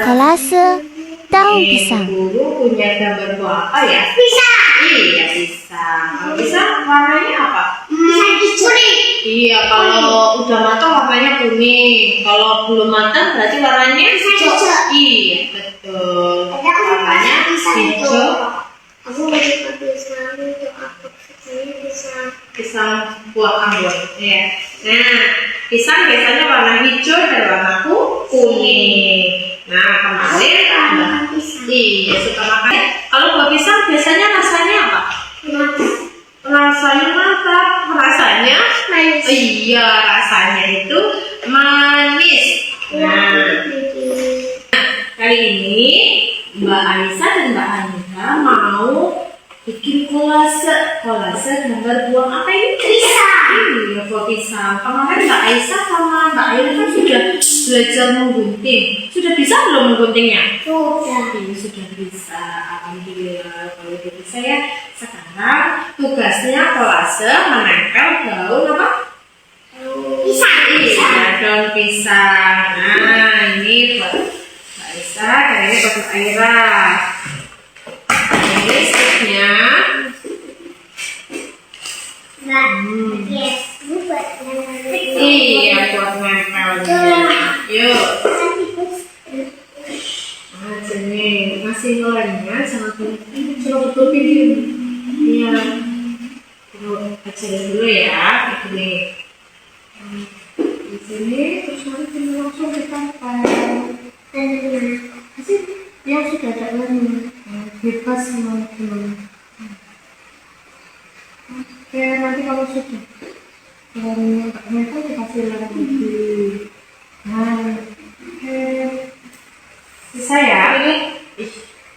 Kolase daun pisang. Guru punya gambar buah apa ya? Pisang. Iya, pisang. Kalau pisang warnanya apa? Kuning. Iya, kalau udah matang warnanya kuning. Kalau belum matang berarti warnanya hijau. Iya, betul. Warnanya hijau. Aku mau pisang untuk aku pisang. Pisang buah anggur. Iya. Nah, pisang biasanya warna hijau dan warna kuning. Nah, kemarin ada. Iya, suka makan. Kalau buah pisang biasanya rasanya apa? Rasanya mantap. Rasanya Manis. iya, rasanya itu manis. Nah, kali ini Mbak Aisyah dan Mbak Anita mau bikin kolase gambar buah apa ini? Pisang. Iya, buah pisang. Kemarin Mbak Aisyah sama Mbak Aira kan sudah belajar menggunting. Sudah bisa belum mengguntingnya? Sudah. Iya, sudah bisa. Alhamdulillah kalau gitu saya. Sekarang tugasnya kolase menempel daun apa? Pisang. Iya, daun pisang. Nah, ini buat Mbak Aisyah, dan ini buat Mbak Aira. Ini sticknya. Yes. Buat Iya, buat nempelnya. Yuk. Nah, sini masih ngelemnya sangat betul pinggir. Iya. Perlu ajarin dulu ya, ini. Di sini terus nanti langsung ditempel. Kasih yang sudah ada lemnya. Bebas mau gimana. Oke, nanti kalau sudah lemnya tak nempel dikasih lem lagi. Nah, oke. Bisa ya? Ih,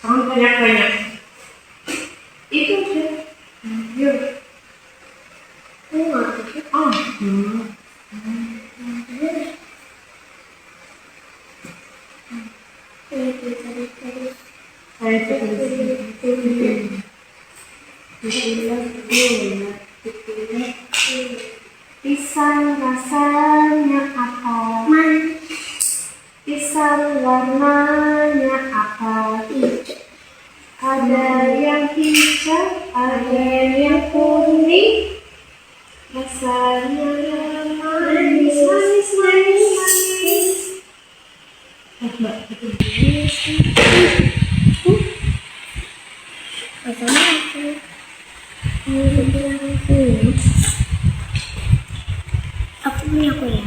jangan banyak-banyak. Itu udah. Yuk. Ah, saya pisang rasanya apa? Pisang warnanya apa? Ada yang hijau, ada yang kuning. Rasanya manis, manis, manis, manis. Mbak, Aku punya aku ya.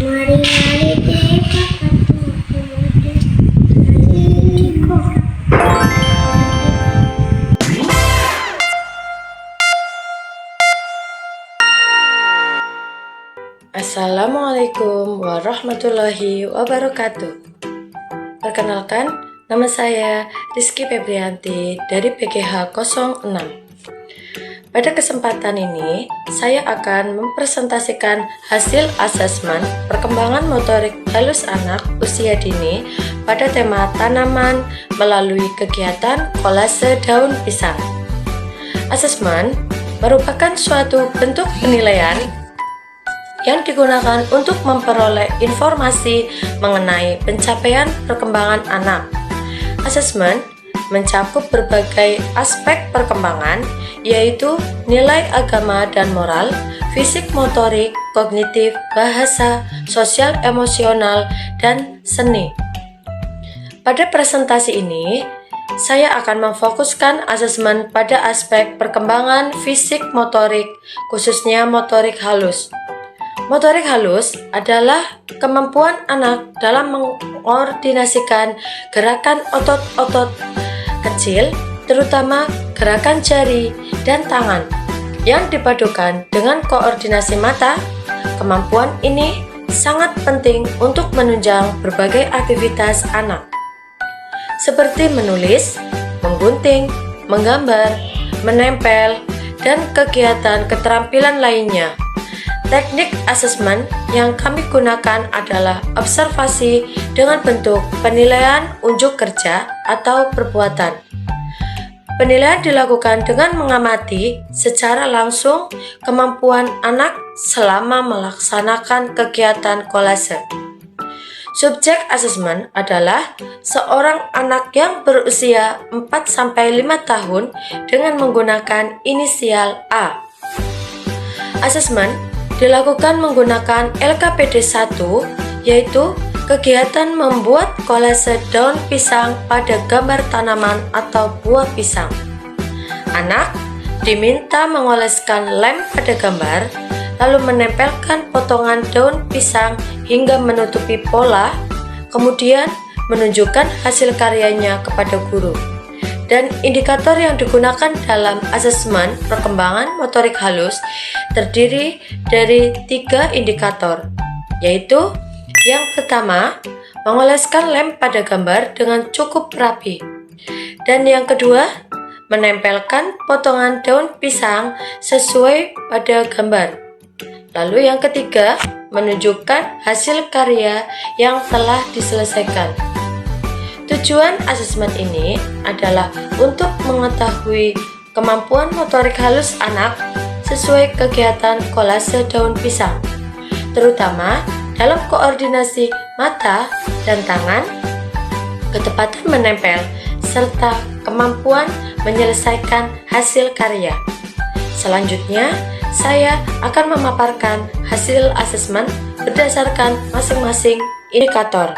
Mari kita Assalamualaikum warahmatullahi wabarakatuh. Perkenalkan, nama saya Rizky Febrianti dari PGH 06. Pada kesempatan ini, saya akan mempresentasikan hasil asesmen perkembangan motorik halus anak usia dini pada tema tanaman melalui kegiatan kolase daun pisang. Asesmen merupakan suatu bentuk penilaian yang digunakan untuk memperoleh informasi mengenai pencapaian perkembangan anak. Asesmen mencakup berbagai aspek perkembangan, yaitu nilai agama dan moral, fisik motorik, kognitif, bahasa, sosial emosional, dan seni. Pada presentasi ini, saya akan memfokuskan asesmen pada aspek perkembangan fisik motorik, khususnya motorik halus. Motorik halus adalah kemampuan anak dalam mengkoordinasikan gerakan otot-otot kecil, terutama gerakan jari dan tangan, yang dipadukan dengan koordinasi mata. Kemampuan ini sangat penting untuk menunjang berbagai aktivitas anak, seperti menulis, menggunting, menggambar, menempel, dan kegiatan keterampilan lainnya. Teknik asesmen yang kami gunakan adalah observasi dengan bentuk penilaian unjuk kerja atau perbuatan. Penilaian dilakukan dengan mengamati secara langsung kemampuan anak selama melaksanakan kegiatan kolase. Subjek asesmen adalah seorang anak yang berusia 4-5 tahun dengan menggunakan inisial A. Asesmen dilakukan menggunakan LKPD 1, yaitu kegiatan membuat kolase daun pisang pada gambar tanaman atau buah pisang. Anak diminta mengoleskan lem pada gambar, lalu menempelkan potongan daun pisang hingga menutupi pola, kemudian menunjukkan hasil karyanya kepada guru. Dan indikator yang digunakan dalam asesmen perkembangan motorik halus terdiri dari 3 indikator, yaitu yang pertama, mengoleskan lem pada gambar dengan cukup rapi. Dan yang kedua, menempelkan potongan daun pisang sesuai pada gambar. Lalu yang ketiga, menunjukkan hasil karya yang telah diselesaikan. Tujuan asesmen ini adalah untuk mengetahui kemampuan motorik halus anak sesuai kegiatan kolase daun pisang, terutama dalam koordinasi mata dan tangan, ketepatan menempel, serta kemampuan menyelesaikan hasil karya. Selanjutnya, saya akan memaparkan hasil asesmen berdasarkan masing-masing indikator.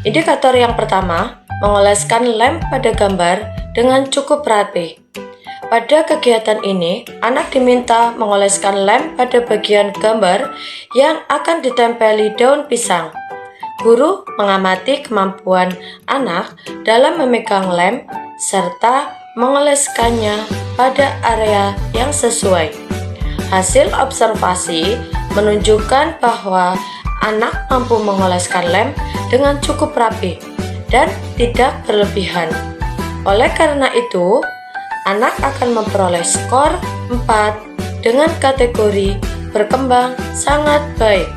Indikator yang pertama, mengoleskan lem pada gambar dengan cukup rapi. Pada kegiatan ini, anak diminta mengoleskan lem pada bagian gambar yang akan ditempeli daun pisang. Guru mengamati kemampuan anak dalam memegang lem serta mengoleskannya pada area yang sesuai. Hasil observasi menunjukkan bahwa anak mampu mengoleskan lem dengan cukup rapi dan tidak berlebihan. Oleh karena itu, anak akan memperoleh skor 4 dengan kategori berkembang sangat baik.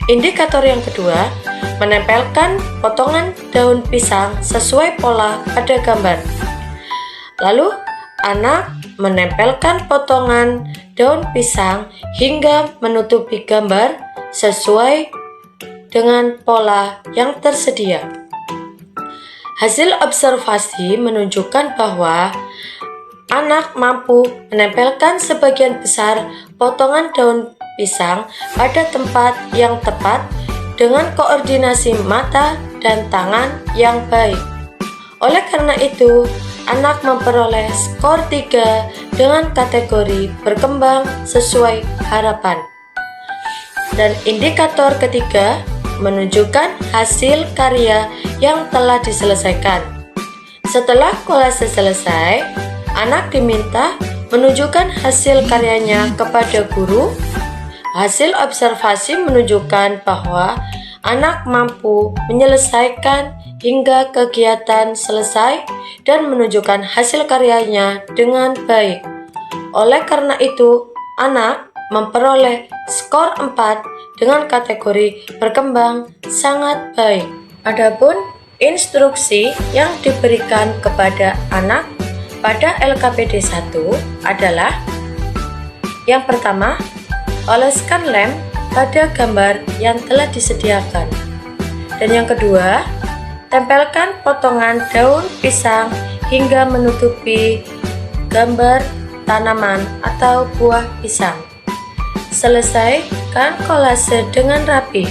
Indikator yang kedua, menempelkan potongan daun pisang sesuai pola pada gambar. Lalu, anak menempelkan potongan daun pisang hingga menutupi gambar sesuai dengan pola yang tersedia. Hasil observasi menunjukkan bahwa anak mampu menempelkan sebagian besar potongan daun pisang pada tempat yang tepat dengan koordinasi mata dan tangan yang baik. Oleh karena itu, anak memperoleh skor 3 dengan kategori berkembang sesuai harapan. Dan indikator ketiga menunjukkan hasil karya yang telah diselesaikan. Setelah kolase selesai, anak diminta menunjukkan hasil karyanya kepada guru. Hasil observasi menunjukkan bahwa anak mampu menyelesaikan hingga kegiatan selesai dan menunjukkan hasil karyanya dengan baik. Oleh karena itu, anak memperoleh skor 4 dengan kategori berkembang sangat baik. Adapun instruksi yang diberikan kepada anak pada LKPD 1 adalah yang pertama, oleskan lem pada gambar yang telah disediakan. Dan yang kedua, tempelkan potongan daun pisang hingga menutupi gambar tanaman atau buah pisang. Selesaikan kolase dengan rapi.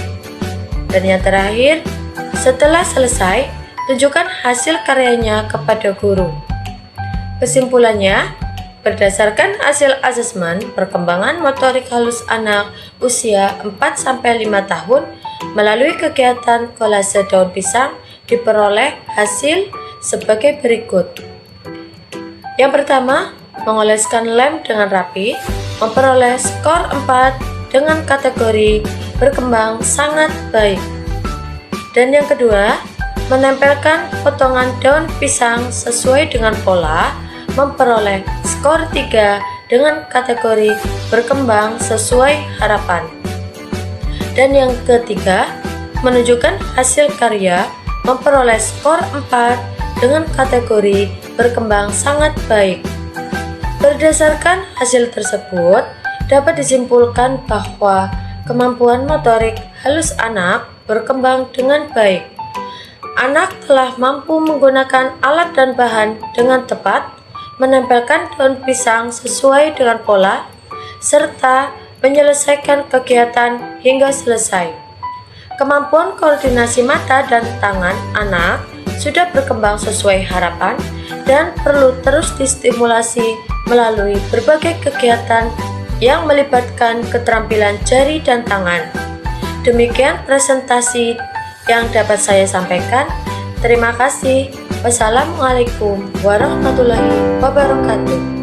Dan yang terakhir, setelah selesai, tunjukkan hasil karyanya kepada guru. Kesimpulannya, berdasarkan hasil asesmen perkembangan motorik halus anak usia 4-5 tahun melalui kegiatan kolase daun pisang diperoleh hasil sebagai berikut. Yang pertama, mengoleskan lem dengan rapi, memperoleh skor 4 dengan kategori berkembang sangat baik. Dan yang kedua, menempelkan potongan daun pisang sesuai dengan pola, memperoleh skor 3 dengan kategori berkembang sesuai harapan. Dan yang ketiga, menunjukkan hasil karya, memperoleh skor 4 dengan kategori berkembang sangat baik. Berdasarkan hasil tersebut, dapat disimpulkan bahwa kemampuan motorik halus anak berkembang dengan baik. Anak telah mampu menggunakan alat dan bahan dengan tepat, menempelkan daun pisang sesuai dengan pola, serta menyelesaikan kegiatan hingga selesai. Kemampuan koordinasi mata dan tangan anak sudah berkembang sesuai harapan dan perlu terus distimulasi melalui berbagai kegiatan yang melibatkan keterampilan jari dan tangan. Demikian presentasi yang dapat saya sampaikan. Terima kasih. Wassalamualaikum warahmatullahi wabarakatuh.